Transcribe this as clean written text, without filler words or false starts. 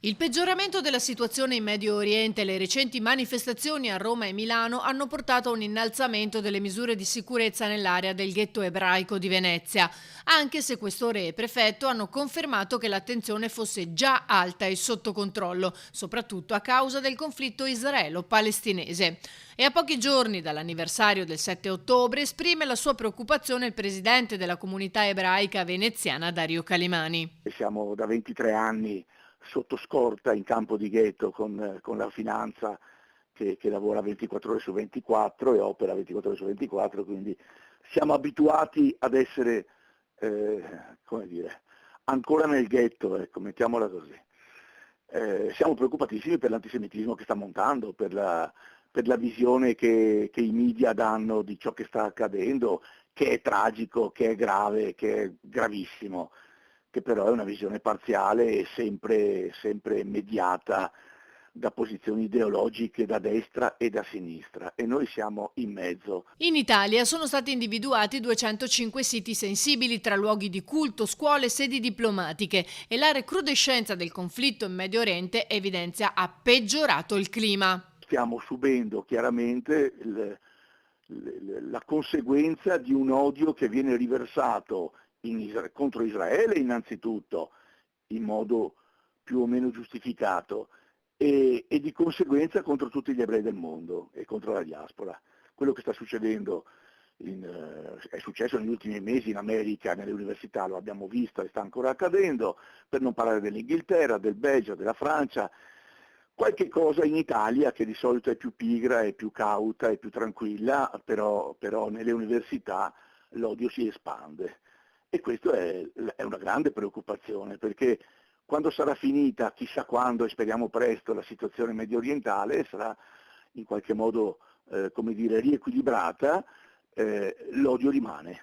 Il peggioramento della situazione in Medio Oriente e le recenti manifestazioni a Roma e Milano hanno portato a un innalzamento delle misure di sicurezza nell'area del ghetto ebraico di Venezia, anche se questore e prefetto hanno confermato che l'attenzione fosse già alta e sotto controllo, soprattutto a causa del conflitto israelo-palestinese. E a pochi giorni dall'anniversario del 7 ottobre esprime la sua preoccupazione il presidente della comunità ebraica veneziana Dario Calimani. E siamo da 23 anni sotto scorta in campo di ghetto con la finanza che lavora 24 ore su 24 e opera 24 ore su 24, quindi siamo abituati ad essere, come dire, ancora nel ghetto, ecco, mettiamola così. Siamo preoccupatissimi per l'antisemitismo che sta montando, per la visione che i media danno di ciò che sta accadendo, che è tragico, che è grave, che è gravissimo, che però è una visione parziale e sempre mediata da posizioni ideologiche da destra e da sinistra, e noi siamo in mezzo. In Italia sono stati individuati 205 siti sensibili tra luoghi di culto, scuole e sedi diplomatiche e la recrudescenza del conflitto in Medio Oriente evidenzia ha peggiorato il clima. Stiamo subendo chiaramente la conseguenza di un odio che viene riversato contro Israele innanzitutto, in modo più o meno giustificato, e di conseguenza contro tutti gli ebrei del mondo e contro la diaspora. Quello che sta succedendo è successo negli ultimi mesi in America, nelle università, lo abbiamo visto e sta ancora accadendo, per non parlare dell'Inghilterra, del Belgio, della Francia, qualche cosa in Italia che di solito è più pigra, è più cauta, è più tranquilla, però nelle università l'odio si espande. E questo è una grande preoccupazione, perché quando sarà finita, chissà quando, e speriamo presto, la situazione medio orientale sarà in qualche modo, come dire, riequilibrata, l'odio rimane.